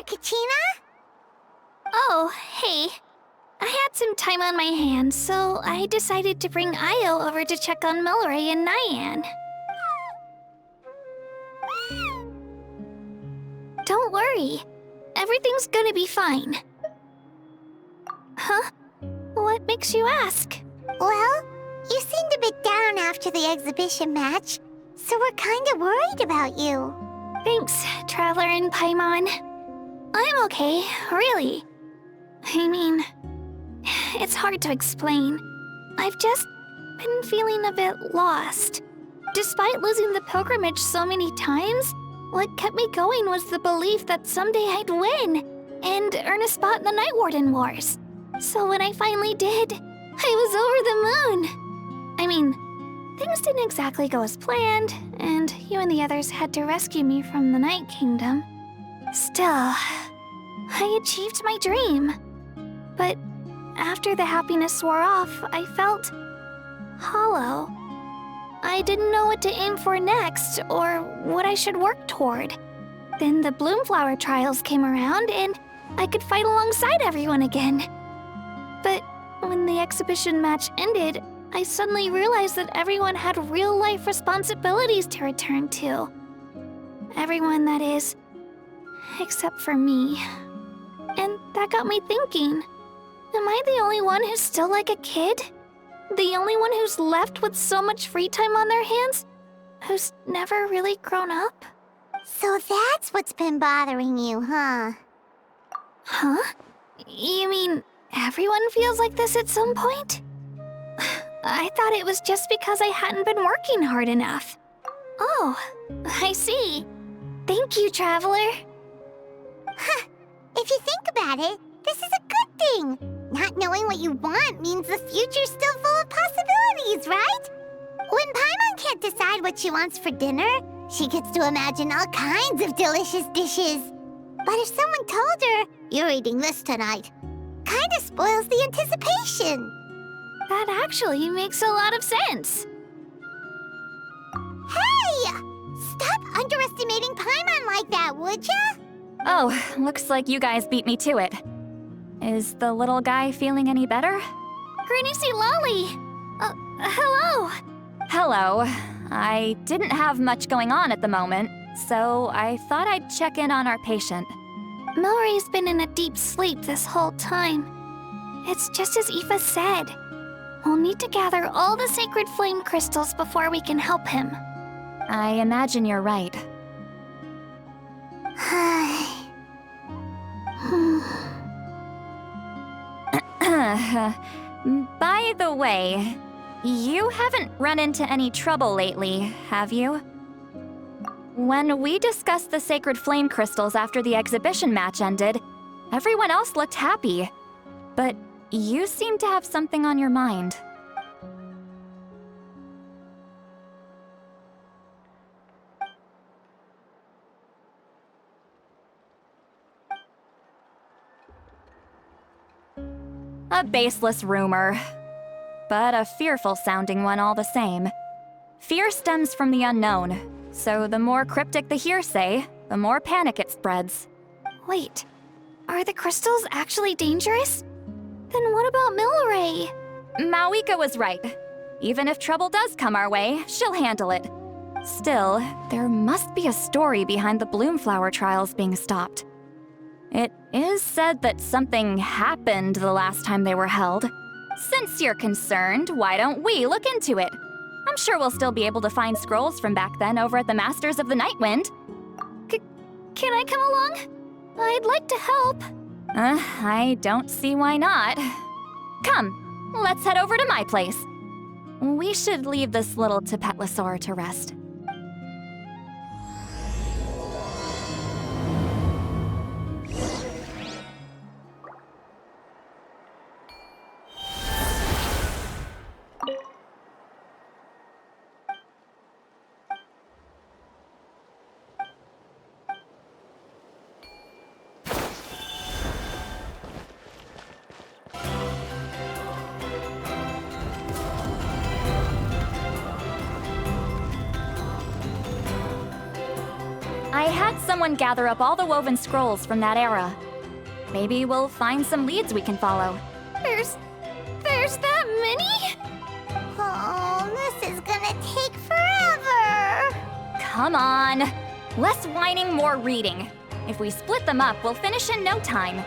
Kachina? Oh, hey. I had some time on my hands, so I decided to bring Io over to check on Milray and Nyan. Don't worry. Everything's gonna be fine. Huh? What makes you ask? Well, you seemed a bit down after the exhibition match, so we're kinda worried about you. Thanks, Traveler and Paimon. I'm okay, really. I mean, it's hard to explain. I've just been feeling a bit lost. Despite losing the pilgrimage so many times, what kept me going was the belief that someday I'd win and earn a spot in the Night Warden Wars. So when I finally did, I was over the moon. I mean, things didn't exactly go as planned, and you and the others had to rescue me from the Night Kingdom. Still, I achieved my dream. But after the happiness wore off, I felt hollow. I didn't know what to aim for next, or what I should work toward. Then the Bloomflower trials came around, and I could fight alongside everyone again. But when the exhibition match ended, I suddenly realized that everyone had real-life responsibilities to return to. Everyone, that is, except for me. And that got me thinking, am I the only one who's still like a kid? The only one who's left with so much free time on their hands? Who's never really grown up? So that's what's been bothering you, huh? Huh? You mean everyone feels like this at some point? I thought it was just because I hadn't been working hard enough. Oh, I see. Thank you, Traveler. Huh. If you think about it, this is a good thing. Not knowing what you want means the future's still full of possibilities, right? When Paimon can't decide what she wants for dinner, she gets to imagine all kinds of delicious dishes. But if someone told her, "You're eating this tonight," kinda spoils the anticipation. That actually makes a lot of sense. Hey! Stop underestimating Paimon like that, would ya? Oh, looks like you guys beat me to it. Is the little guy feeling any better? Granny C. Lolly! Hello! Hello. I didn't have much going on at the moment, so I thought I'd check in on our patient. Milray's been in a deep sleep this whole time. It's just as Aoife said. We'll need to gather all the sacred flame crystals before we can help him. I imagine you're right. By the way, you haven't run into any trouble lately, have you? When we discussed the sacred flame crystals after the exhibition match ended, everyone else looked happy. But you seem to have something on your mind. A baseless rumor, but a fearful-sounding one all the same. Fear stems from the unknown, so the more cryptic the hearsay, the more panic it spreads. Wait, are the crystals actually dangerous? Then what about Milray? Mawika was right. Even if trouble does come our way, she'll handle it. Still, there must be a story behind the Bloomflower trials being stopped. It is said that something happened the last time they were held. Since you're concerned, why don't we look into it? I'm sure we'll still be able to find scrolls from back then over at the Masters of the Nightwind. Can I come along? I'd like to help. I don't see why not. Come, let's head over to my place. We should leave this little Tapetlosaur to rest. I had someone gather up all the woven scrolls from that era. Maybe we'll find some leads we can follow. There's that many? Oh, this is gonna take forever. Come on. Less whining, more reading. If we split them up, we'll finish in no time.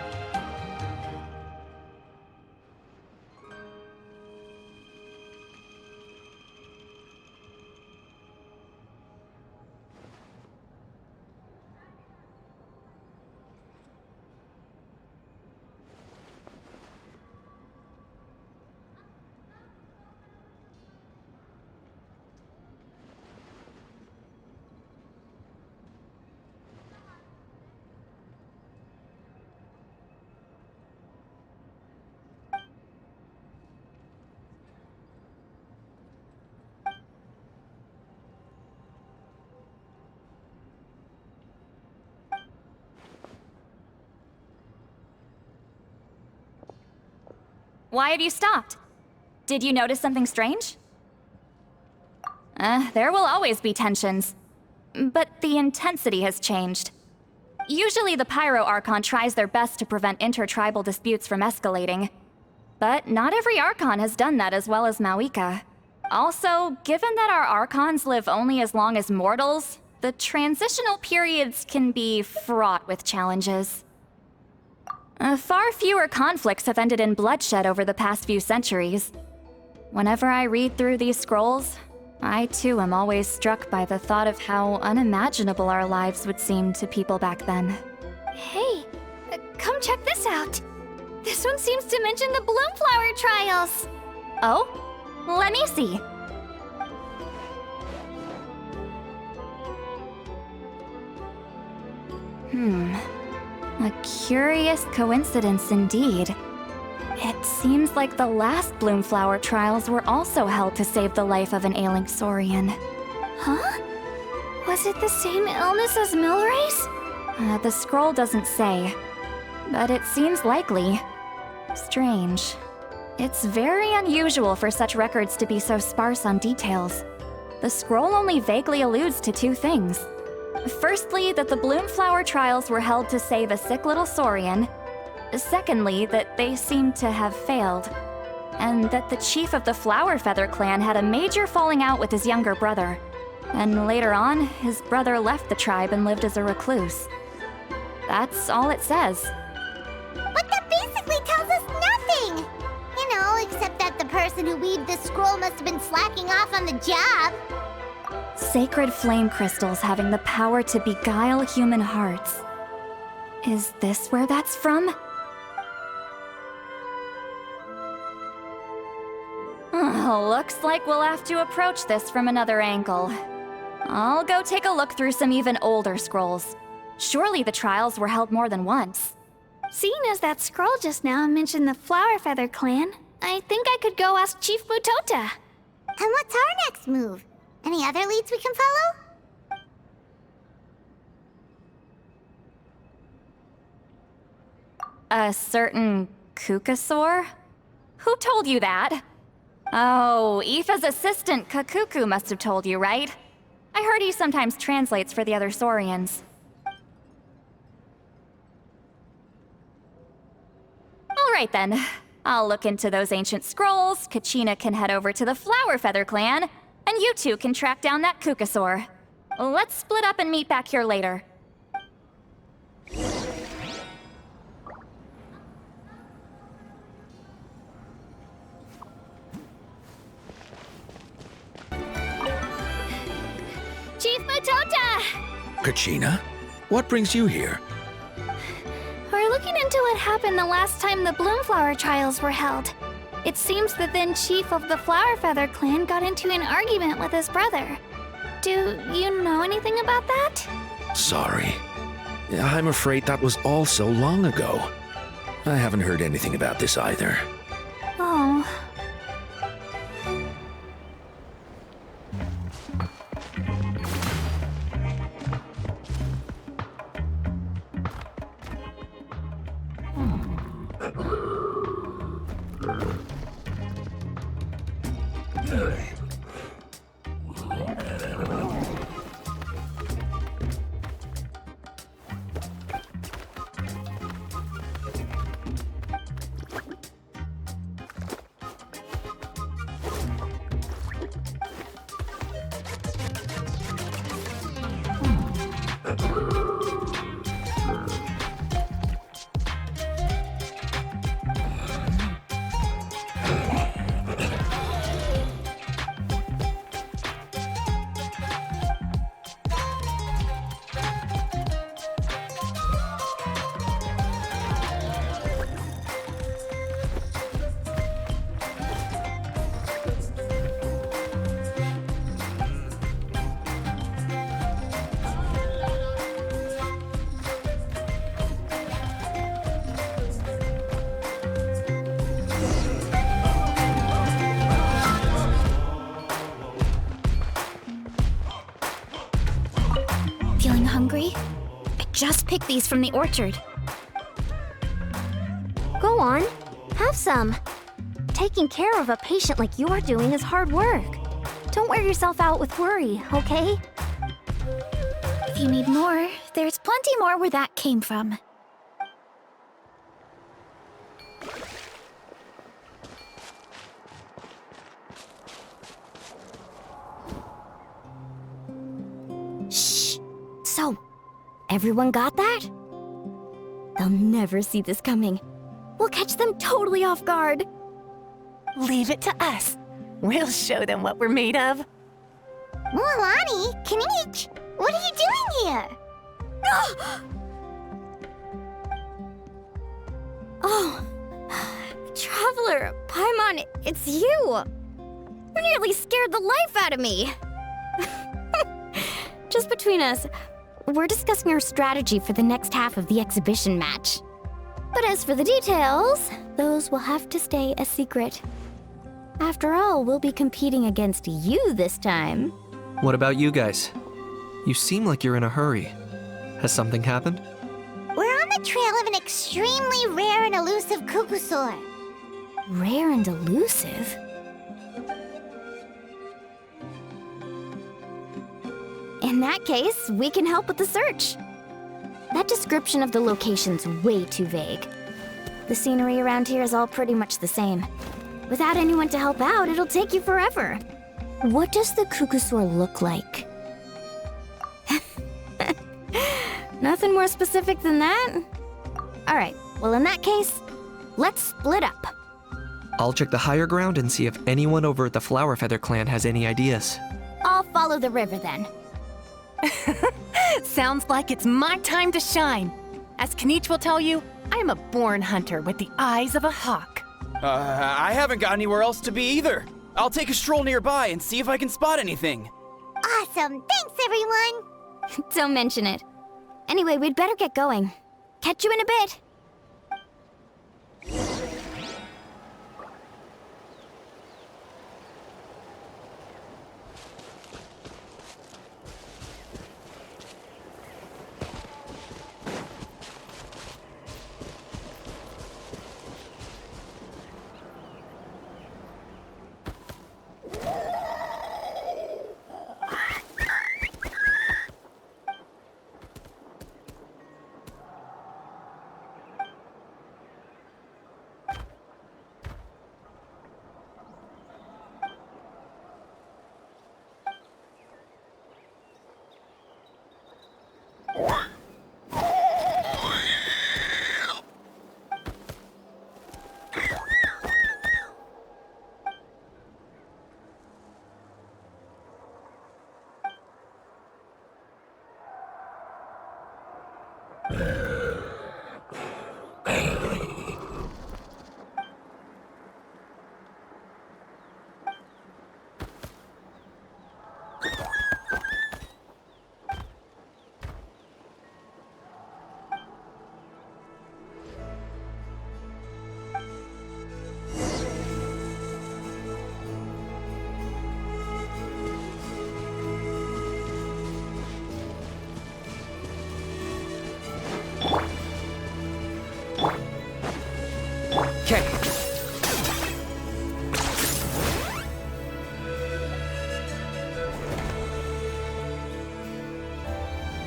Why have you stopped? Did you notice something strange? There will always be tensions. But the intensity has changed. Usually the Pyro Archon tries their best to prevent intertribal disputes from escalating. But not every Archon has done that as well as Mauika. Also, given that our Archons live only as long as mortals, the transitional periods can be fraught with challenges. Far fewer conflicts have ended in bloodshed over the past few centuries. Whenever I read through these scrolls, I too am always struck by the thought of how unimaginable our lives would seem to people back then. Hey, come check this out. This one seems to mention the Bloomflower trials. Oh? Let me see. A curious coincidence indeed. It seems like the last Bloomflower trials were also held to save the life of an ailing Saurian. Huh? Was it the same illness as Milray's? The scroll doesn't say, but it seems likely. Strange. It's very unusual for such records to be so sparse on details. The scroll only vaguely alludes to two things. Firstly, that the Bloomflower trials were held to save a sick little Saurian. Secondly, that they seemed to have failed. And that the chief of the Flower Feather clan had a major falling out with his younger brother. And later on, his brother left the tribe and lived as a recluse. That's all it says. But that basically tells us nothing! You know, except that the person who weaved this scroll must have been slacking off on the job. Sacred flame crystals having the power to beguile human hearts. Is this where that's from? Looks like we'll have to approach this from another angle. I'll go take a look through some even older scrolls. Surely the trials were held more than once. Seeing as that scroll just now mentioned the Flower Feather clan, I think I could go ask Chief Mutota. And what's our next move? Any other leads we can follow? A certain Kukasaur? Who told you that? Oh, Aoife's assistant, Kakuku, must have told you, right? I heard he sometimes translates for the other Saurians. Alright then. I'll look into those ancient scrolls, Kachina can head over to the Flower Feather clan, and you two can track down that Kukasaur. Let's split up and meet back here later. Chief Mutota! Kachina? What brings you here? We're looking into what happened the last time the Bloomflower trials were held. It seems the then chief of the Flower Feather clan got into an argument with his brother. Do you know anything about that? Sorry. I'm afraid that was all so long ago. I haven't heard anything about this either. Oh. Feeling hungry? I just picked these from the orchard. Go on, have some. Taking care of a patient like you're doing is hard work. Don't wear yourself out with worry, okay? If you need more, there's plenty more where that came from. Shh. So, everyone got that? They'll never see this coming. We'll catch them totally off guard. Leave it to us. We'll show them what we're made of. Mualani, Kinich, what are you doing here? Oh, Traveler, Paimon, it's you! You nearly scared the life out of me! Just between us, we're discussing our strategy for the next half of the exhibition match. But as for the details, those will have to stay a secret. After all, we'll be competing against you this time. What about you guys? You seem like you're in a hurry. Has something happened? We're on the trail of an extremely rare and elusive Kukusaur. Rare and elusive? In that case, we can help with the search. That description of the location's way too vague. The scenery around here is all pretty much the same. Without anyone to help out, it'll take you forever. What does the Kukusaur look like? Nothing more specific than that? Alright, well in that case, let's split up. I'll check the higher ground and see if anyone over at the Flower Feather clan has any ideas. I'll follow the river then. Sounds like it's my time to shine. As Kinich will tell you, I'm a born hunter with the eyes of a hawk. I haven't got anywhere else to be either. I'll take a stroll nearby and see if I can spot anything. Awesome, thanks everyone. Don't mention it. Anyway, we'd better get going. Catch you in a bit. Okay.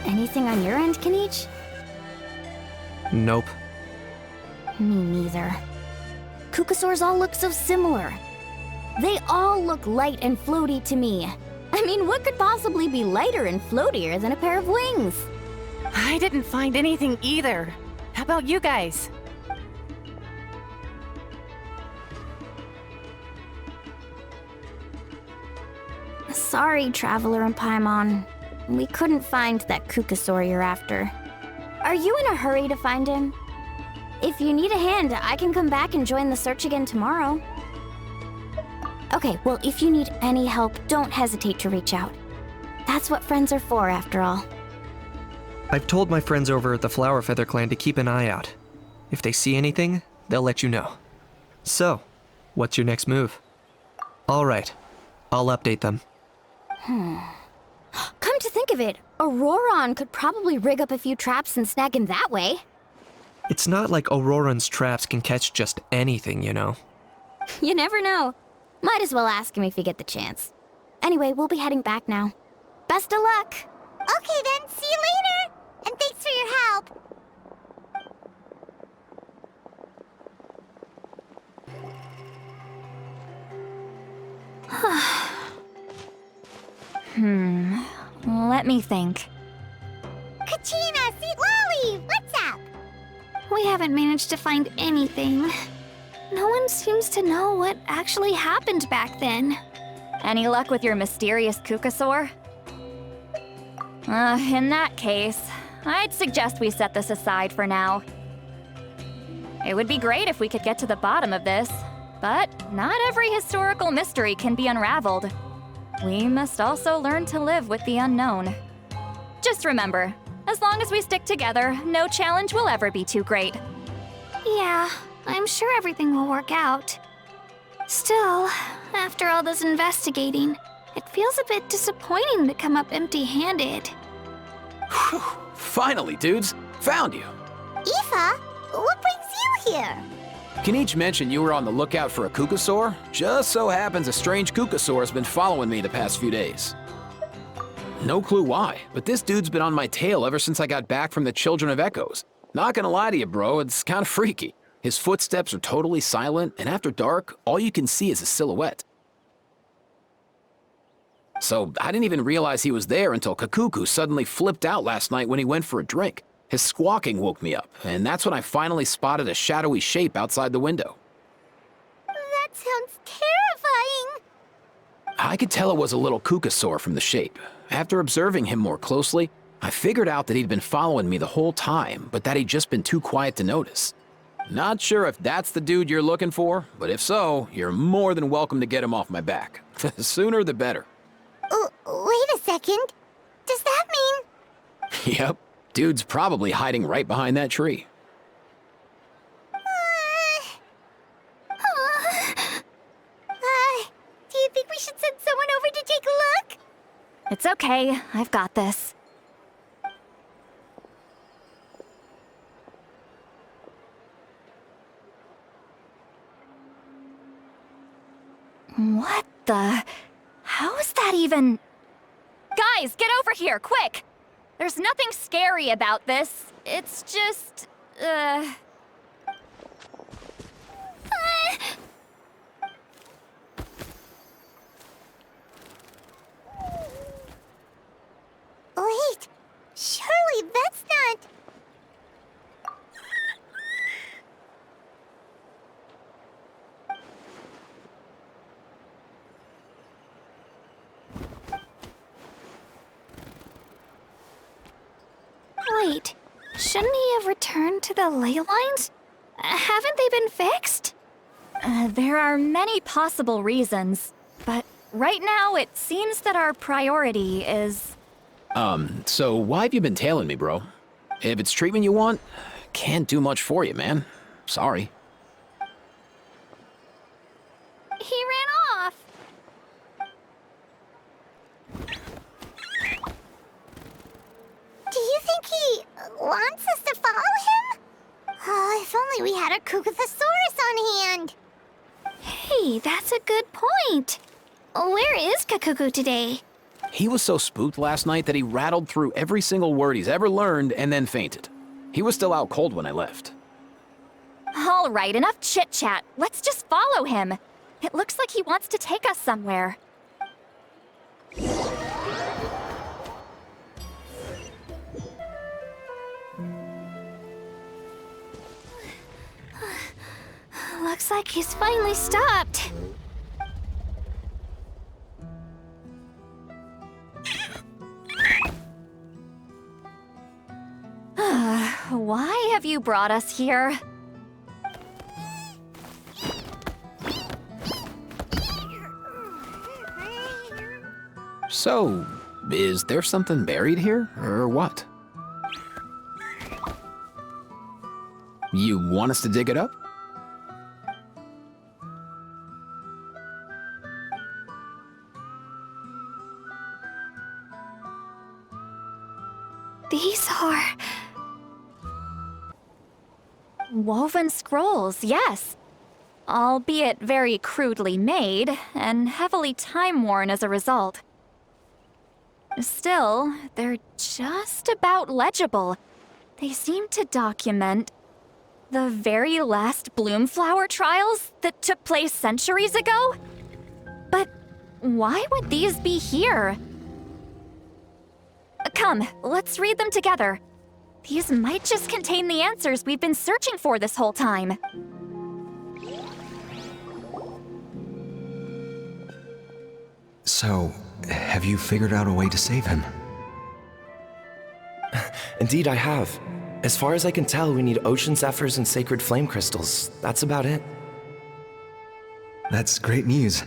Anything on your end, Kinich? Nope. Me neither. Kukusaurs all look so similar. They all look light and floaty to me. I mean, what could possibly be lighter and floatier than a pair of wings? I didn't find anything either. How about you guys? Sorry, Traveler and Paimon. We couldn't find that Kukasaur you're after. Are you in a hurry to find him? If you need a hand, I can come back and join the search again tomorrow. Okay, well, if you need any help, don't hesitate to reach out. That's what friends are for, after all. I've told my friends over at the Flower Feather Clan to keep an eye out. If they see anything, they'll let you know. So, what's your next move? All right, I'll update them. Come to think of it, Auroron could probably rig up a few traps and snag him that way. It's not like Auroran's traps can catch just anything, you know. You never know. Might as well ask him if you get the chance. Anyway, we'll be heading back now. Best of luck! Okay then, see you later! And thanks for your help! Let me think. Kachina, Seat Lolly, what's up? We haven't managed to find anything. No one seems to know what actually happened back then. Any luck with your mysterious Kukasaur? In that case, I'd suggest we set this aside for now. It would be great if we could get to the bottom of this, but not every historical mystery can be unraveled. We must also learn to live with the unknown. Just remember, as long as we stick together, no challenge will ever be too great. Yeah, I'm sure everything will work out. Still, after all this investigating, it feels a bit disappointing to come up empty-handed. Whew. Finally, dudes. Found you. Aoife, what brings you here? Kanich mentioned you were on the lookout for a Kukasaur. Just so happens a strange Kukasaur has been following me the past few days. No clue why, but this dude's been on my tail ever since I got back from the Children of Echoes. Not gonna lie to you, bro, it's kinda freaky. His footsteps are totally silent, and after dark, all you can see is a silhouette. So I didn't even realize he was there until Kakuku suddenly flipped out last night when he went for a drink. His squawking woke me up, and that's when I finally spotted a shadowy shape outside the window. That sounds terrifying. I could tell it was a little Kukasaur from the shape. After observing him more closely, I figured out that he'd been following me the whole time, but that he'd just been too quiet to notice. Not sure if that's the dude you're looking for, but if so, you're more than welcome to get him off my back. The sooner the better. Wait a second. Does that mean... Yep, dude's probably hiding right behind that tree. Do you think we should send someone over to take a look? It's okay, I've got this. What the... How is that even... Guys, get over here, quick! There's nothing scary about this. It's just... Wait, surely that's not... Wait, shouldn't he have returned to the ley lines? Haven't they been fixed? There are many possible reasons, but right now it seems that our priority is... So why have you been tailing me, bro? If it's treatment you want, can't do much for you, man. Sorry. He ran off. Do you think he wants us to follow him? Oh, if only we had a Kukathosaurus on hand. Hey, that's a good point. Where is Kakuku today? He was so spooked last night that he rattled through every single word he's ever learned and then fainted. He was still out cold when I left. All right, enough chit-chat. Let's just follow him. It looks like he wants to take us somewhere. Looks like he's finally stopped. Why have you brought us here? So, is there something buried here, or what? You want us to dig it up? These are... Woven scrolls, yes. Albeit very crudely made, and heavily time-worn as a result. Still, they're just about legible. They seem to document the very last Bloomflower trials that took place centuries ago? But why would these be here? Come, let's read them together. These might just contain the answers we've been searching for this whole time. So, have you figured out a way to save him? Indeed, I have. As far as I can tell, we need ocean zephyrs and sacred flame crystals. That's about it. That's great news.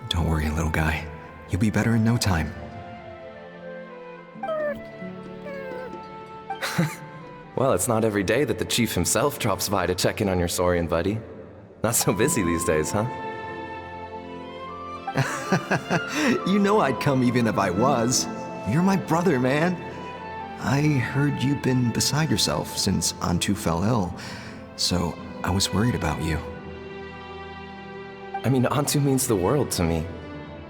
Don't worry, little guy. You'll be better in no time. Well, it's not every day that the chief himself drops by to check in on your Saurian buddy. Not so busy these days, huh? You know I'd come even if I was. You're my brother, man. I heard you've been beside yourself since Antu fell ill, so I was worried about you. I mean, Antu means the world to me.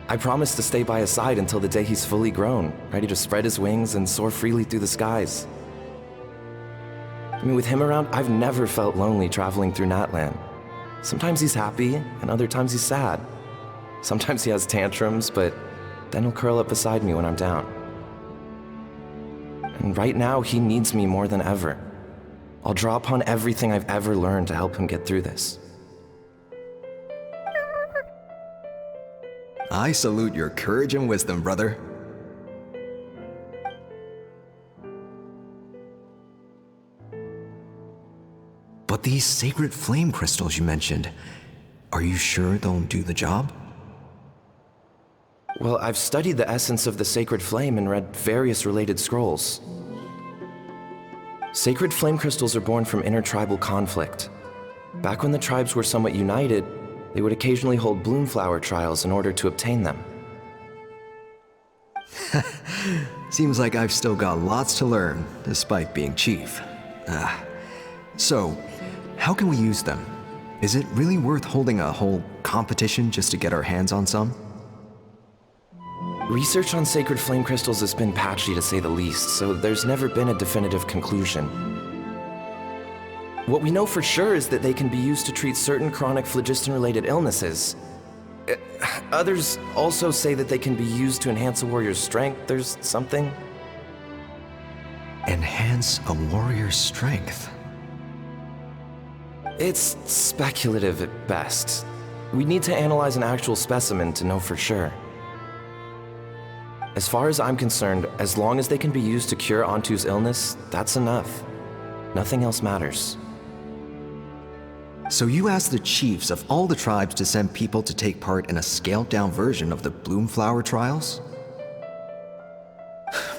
I promised to stay by his side until the day he's fully grown, ready to spread his wings and soar freely through the skies. I mean, with him around, I've never felt lonely traveling through Natlan. Sometimes he's happy, and other times he's sad. Sometimes he has tantrums, but then he'll curl up beside me when I'm down. And right now, he needs me more than ever. I'll draw upon everything I've ever learned to help him get through this. I salute your courage and wisdom, brother. But these sacred flame crystals you mentioned, are you sure they'll do the job? Well, I've studied the essence of the sacred flame and read various related scrolls. Sacred flame crystals are born from intertribal conflict. Back when the tribes were somewhat united, they would occasionally hold Bloomflower trials in order to obtain them. Seems like I've still got lots to learn, despite being chief. So, how can we use them? Is it really worth holding a whole competition just to get our hands on some? Research on sacred flame crystals has been patchy to say the least, so there's never been a definitive conclusion. What we know for sure is that they can be used to treat certain chronic phlogiston-related illnesses. Others also say that they can be used to enhance a warrior's strength. There's something. Enhance a warrior's strength? It's speculative at best. We need to analyze an actual specimen to know for sure. As far as I'm concerned, as long as they can be used to cure Antu's illness, that's enough. Nothing else matters. So you asked the chiefs of all the tribes to send people to take part in a scaled-down version of the Bloomflower trials?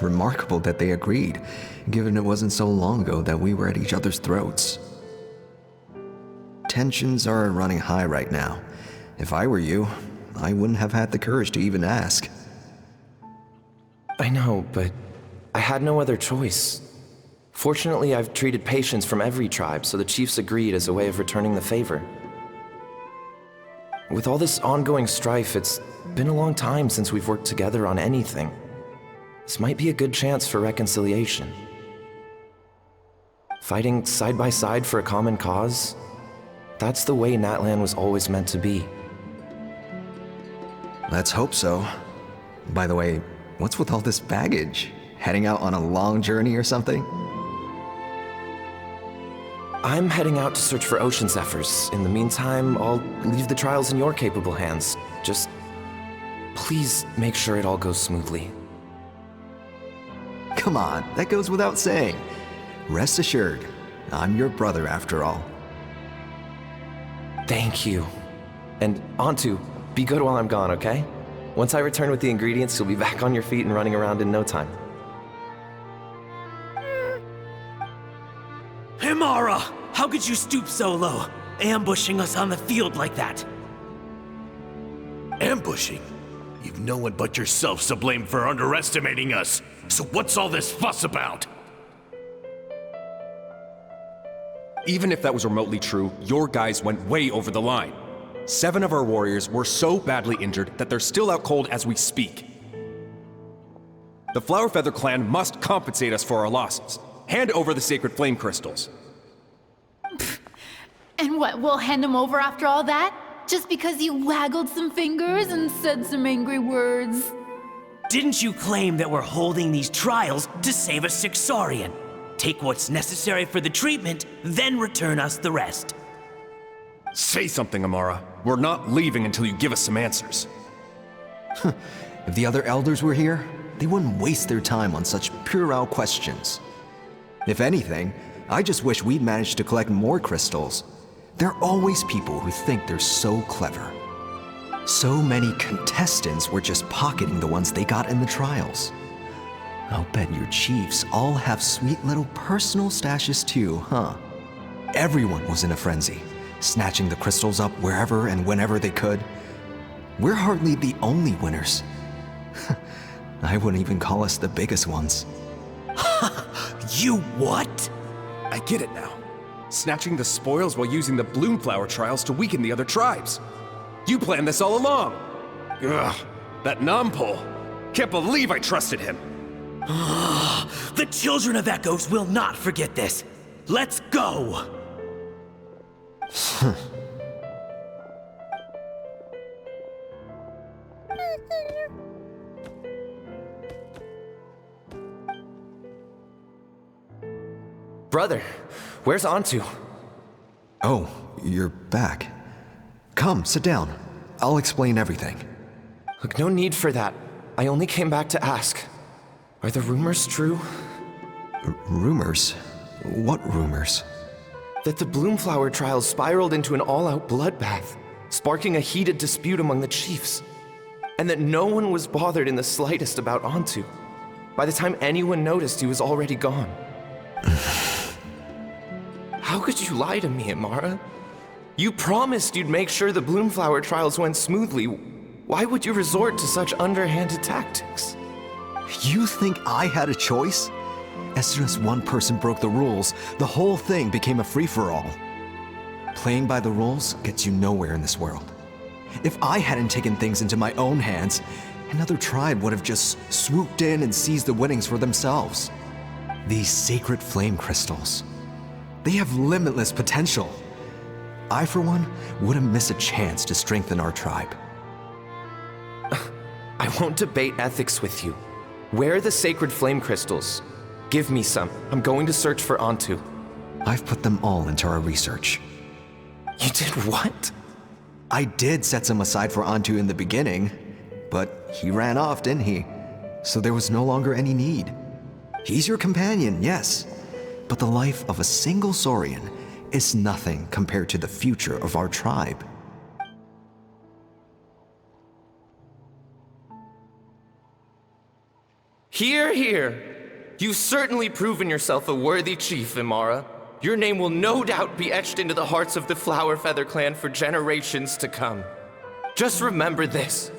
Remarkable that they agreed, given it wasn't so long ago that we were at each other's throats. Tensions are running high right now. If I were you, I wouldn't have had the courage to even ask. I know, but I had no other choice. Fortunately, I've treated patients from every tribe, so the chiefs agreed as a way of returning the favor. With all this ongoing strife, it's been a long time since we've worked together on anything. This might be a good chance for reconciliation. Fighting side by side for a common cause, that's the way Natlan was always meant to be. Let's hope so. By the way, what's with all this baggage? Heading out on a long journey or something? I'm heading out to search for ocean zephyrs. In the meantime, I'll leave the trials in your capable hands. Just please make sure it all goes smoothly. Come on, that goes without saying. Rest assured, I'm your brother after all. Thank you. And Antu, be good while I'm gone, okay? Once I return with the ingredients, you'll be back on your feet and running around in no time. Himara! How could you stoop so low, ambushing us on the field like that? Ambushing? You've no one but yourself to blame for underestimating us. So what's all this fuss about? Even if that was remotely true, your guys went way over the line. 7 of our warriors were so badly injured that they're still out cold as we speak. The Flower Feather clan must compensate us for our losses. Hand over the sacred flame crystals. And what, we'll hand him over after all that? Just because you waggled some fingers and said some angry words? Didn't you claim that we're holding these trials to save a Sixorian? Take what's necessary for the treatment, then return us the rest. Say something, Amara. We're not leaving until you give us some answers. If the other elders were here, they wouldn't waste their time on such puerile questions. If anything, I just wish we'd managed to collect more crystals. There are always people who think they're so clever. So many contestants were just pocketing the ones they got in the trials. I'll bet your chiefs all have sweet little personal stashes too, huh? Everyone was in a frenzy, snatching the crystals up wherever and whenever they could. We're hardly the only winners. I wouldn't even call us the biggest ones. You what? I get it now. Snatching the spoils while using the Bloomflower trials to weaken the other tribes. You planned this all along. Ugh, that Nampol. Can't believe I trusted him. The children of Echoes will not forget this. Let's go! Brother, where's Antu? Oh, you're back. Come, sit down. I'll explain everything. Look, no need for that. I only came back to ask. Are the rumors true? Rumors? What rumors? That the Bloomflower trials spiraled into an all-out bloodbath, sparking a heated dispute among the chiefs. And that no one was bothered in the slightest about Antu. By the time anyone noticed, he was already gone. How could you lie to me, Amara? You promised you'd make sure the Bloomflower trials went smoothly. Why would you resort to such underhanded tactics? You think I had a choice? As soon as one person broke the rules, the whole thing became a free-for-all. Playing by the rules gets you nowhere in this world. If I hadn't taken things into my own hands, another tribe would have just swooped in and seized the winnings for themselves. These sacred flame crystals, they have limitless potential. I, for one, wouldn't miss a chance to strengthen our tribe. I won't debate ethics with you. Where are the sacred flame crystals? Give me some. I'm going to search for Antu. I've put them all into our research. You did what? I did set some aside for Antu in the beginning, but he ran off, didn't he? So there was no longer any need. He's your companion, yes, but the life of a single Saurian is nothing compared to the future of our tribe. Hear, hear. You've certainly proven yourself a worthy chief, Imara. Your name will no doubt be etched into the hearts of the Flower Feather clan for generations to come. Just remember this.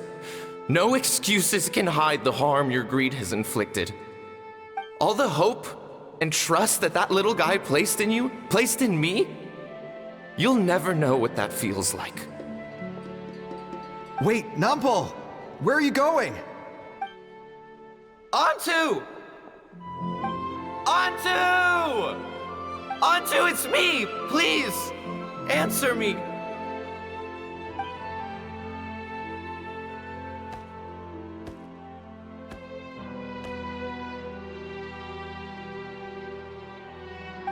No excuses can hide the harm your greed has inflicted. All the hope and trust that that little guy placed in you, placed in me, you'll never know what that feels like. Wait, Nampol! Where are you going? Antu! Antu! Antu, it's me! Please! Answer me!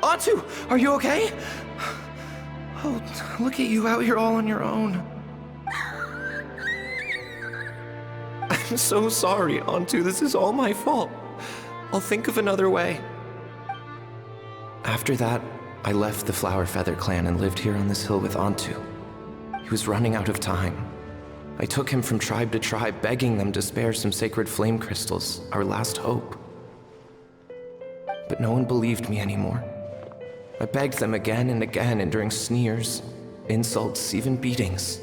Antu, are you okay? Oh, look at you out here all on your own. I'm so sorry, Antu. This is all my fault. I'll think of another way. After that, I left the Flower Feather clan and lived here on this hill with Antu. He was running out of time. I took him from tribe to tribe, begging them to spare some sacred flame crystals, our last hope. But no one believed me anymore. I begged them again and again, enduring sneers, insults, even beatings.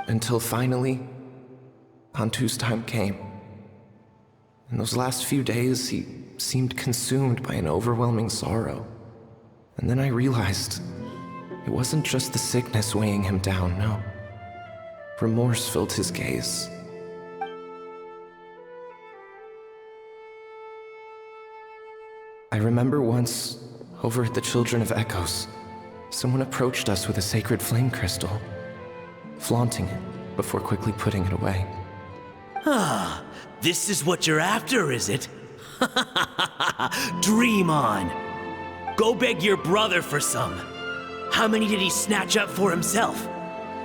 Until finally, Antu's time came. In those last few days, he seemed consumed by an overwhelming sorrow. And then I realized it wasn't just the sickness weighing him down, no. Remorse filled his gaze. I remember once, over at the Children of Echoes, someone approached us with a sacred flame crystal, flaunting it before quickly putting it away. Ah, this is what you're after, is it? Dream on. Go beg your brother for some. How many did he snatch up for himself?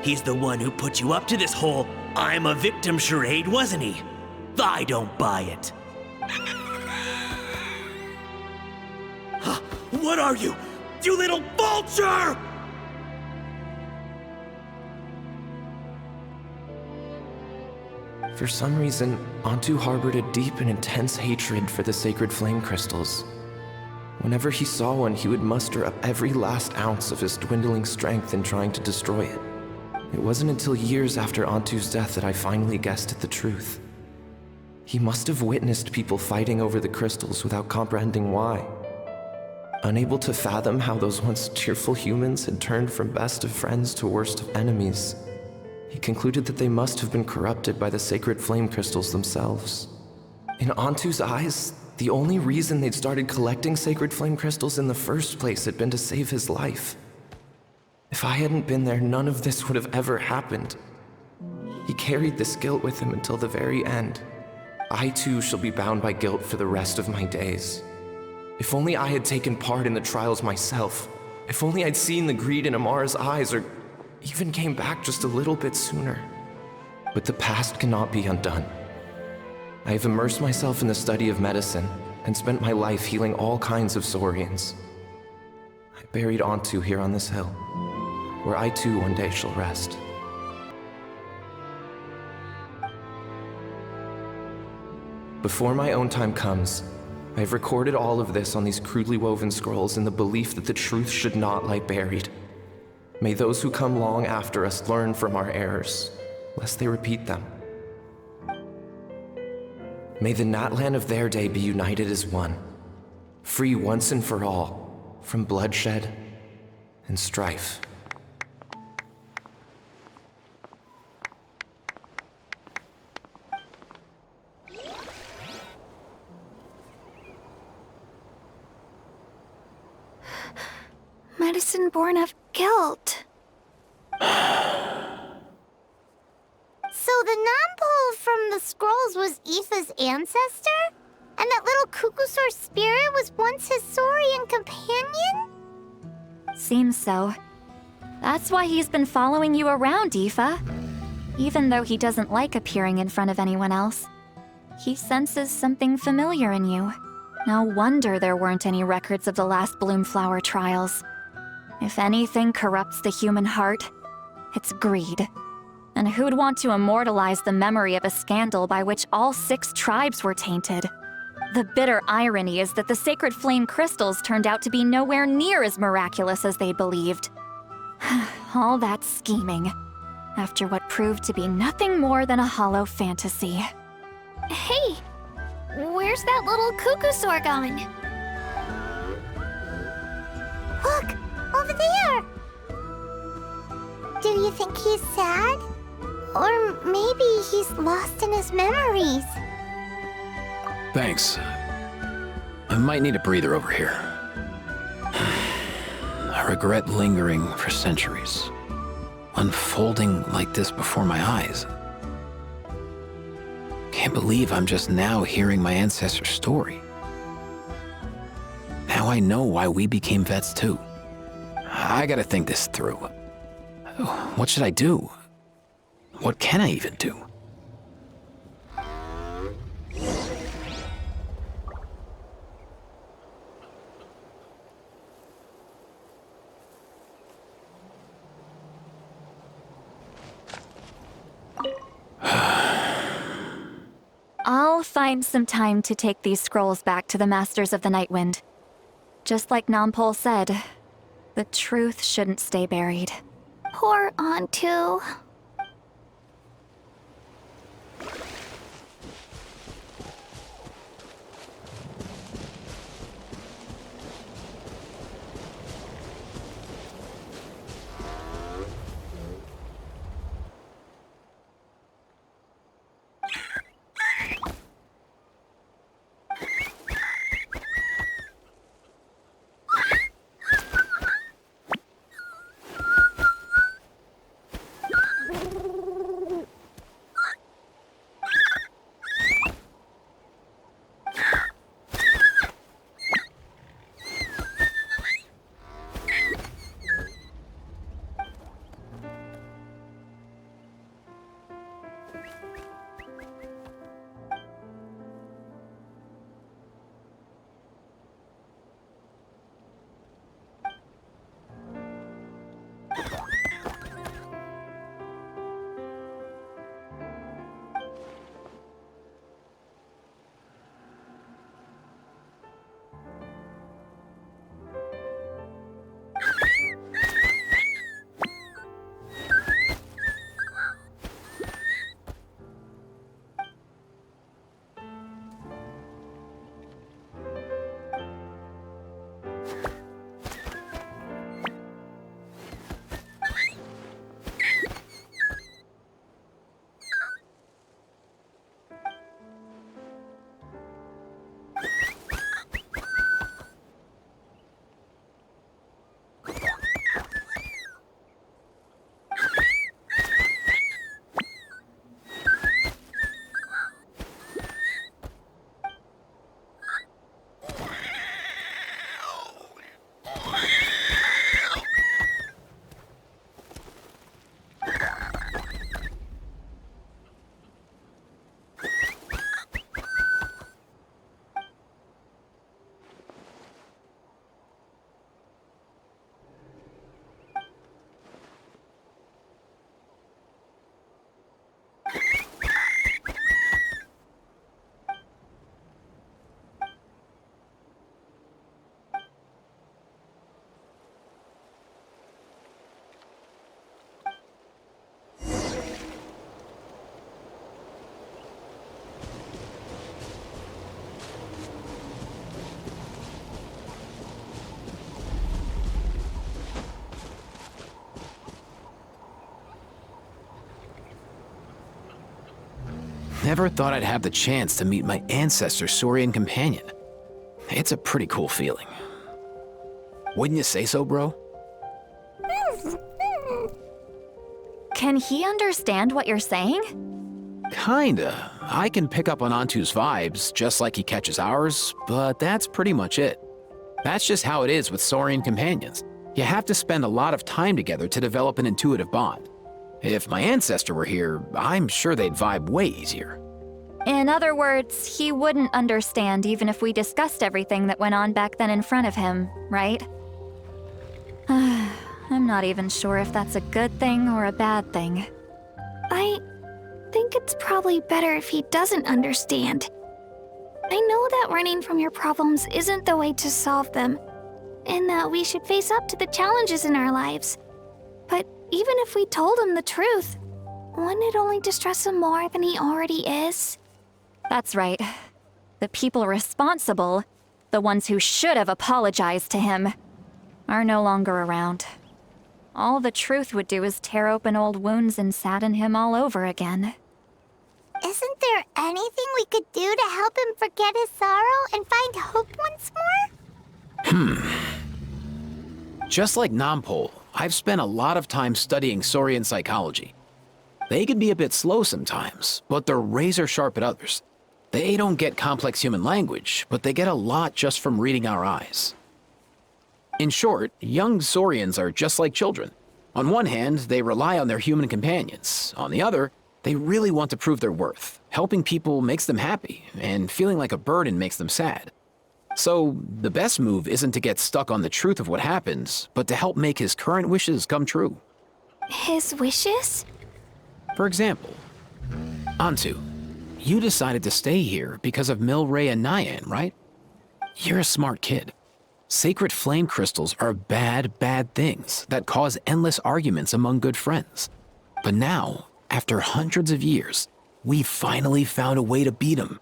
He's the one who put you up to this whole I'm a victim charade, wasn't he? I don't buy it. What are you? You little vulture! For some reason, Antu harbored a deep and intense hatred for the sacred flame crystals. Whenever he saw one, he would muster up every last ounce of his dwindling strength in trying to destroy it. It wasn't until years after Antu's death that I finally guessed at the truth. He must have witnessed people fighting over the crystals without comprehending why. Unable to fathom how those once cheerful humans had turned from best of friends to worst of enemies, he concluded that they must have been corrupted by the sacred flame crystals themselves. In Antu's eyes, the only reason they'd started collecting sacred flame crystals in the first place had been to save his life. If I hadn't been there, none of this would have ever happened. He carried this guilt with him until the very end. I too shall be bound by guilt for the rest of my days. If only I had taken part in the trials myself. If only I'd seen the greed in Amara's eyes, or even came back just a little bit sooner. But the past cannot be undone. I have immersed myself in the study of medicine and spent my life healing all kinds of Saurians. I buried Antu here on this hill, where I too one day shall rest. Before my own time comes, I have recorded all of this on these crudely woven scrolls in the belief that the truth should not lie buried. May those who come long after us learn from our errors, lest they repeat them. May the Natlan of their day be united as one, free once and for all from bloodshed and strife. Medicine born of guilt. So the non-pole from the scrolls was Aoife's ancestor? And that little Kukusaur spirit was once his Saurian companion? Seems so. That's why he's been following you around, Aoife. Even though he doesn't like appearing in front of anyone else, he senses something familiar in you. No wonder there weren't any records of the last Bloomflower trials. If anything corrupts the human heart, it's greed. And who'd want to immortalize the memory of a scandal by which all 6 tribes were tainted? The bitter irony is that the sacred flame crystals turned out to be nowhere near as miraculous as they believed. All that scheming, after what proved to be nothing more than a hollow fantasy. Hey, where's that little Kukusaur gone? Look, over there! Do you think he's sad? Or maybe he's lost in his memories? Thanks. I might need a breather over here. A regret lingering for centuries, unfolding like this before my eyes. Can't believe I'm just now hearing my ancestor's story. Now I know why we became vets too. I gotta think this through. What should I do? What can I even do? I'll find some time to take these scrolls back to the Masters of the Nightwind. Just like Nampol said, the truth shouldn't stay buried. Poor Antu. Never thought I'd have the chance to meet my ancestor's Saurian companion. It's a pretty cool feeling. Wouldn't you say so, bro? Can he understand what you're saying? Kinda. I can pick up on Antu's vibes, just like he catches ours, but that's pretty much it. That's just how it is with Saurian companions. You have to spend a lot of time together to develop an intuitive bond. If my ancestor were here, I'm sure they'd vibe way easier. In other words, he wouldn't understand even if we discussed everything that went on back then in front of him, right? I'm not even sure if that's a good thing or a bad thing. I think it's probably better if he doesn't understand. I know that running from your problems isn't the way to solve them, and that we should face up to the challenges in our lives. But even if we told him the truth, wouldn't it only distress him more than he already is? That's right. The people responsible, the ones who should have apologized to him, are no longer around. All the truth would do is tear open old wounds and sadden him all over again. Isn't there anything we could do to help him forget his sorrow and find hope once more? Just like Nampol, I've spent a lot of time studying Saurian psychology. They can be a bit slow sometimes, but they're razor sharp at others. They don't get complex human language, but they get a lot just from reading our eyes. In short, young Saurians are just like children. On one hand, they rely on their human companions. On the other, they really want to prove their worth. Helping people makes them happy, and feeling like a burden makes them sad. So, the best move isn't to get stuck on the truth of what happens, but to help make his current wishes come true. His wishes? For example, Antu, you decided to stay here because of Milray and Nyan, right? You're a smart kid. Sacred flame crystals are bad, bad things that cause endless arguments among good friends. But now, after hundreds of years, we finally found a way to beat them.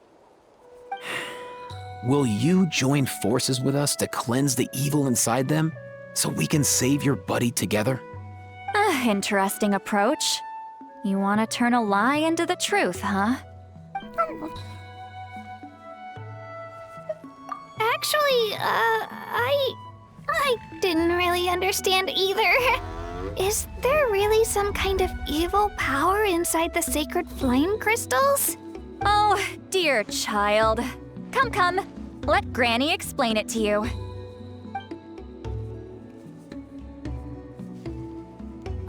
Will you join forces with us to cleanse the evil inside them so we can save your buddy together? Interesting approach. You want to turn a lie into the truth, huh? Actually, I didn't really understand either. Is there really some kind of evil power inside the sacred flame crystals? Oh, dear child. Come. Let Granny explain it to you.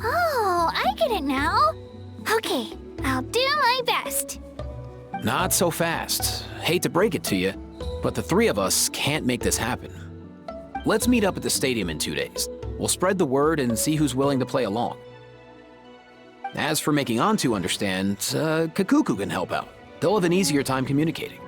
Oh, I get it now. Okay, I'll do my best. Not so fast. Hate to break it to you, but the three of us can't make this happen. Let's meet up at the stadium in 2 days. We'll spread the word and see who's willing to play along. As for making Antu understand, Kakuku can help out. They'll have an easier time communicating.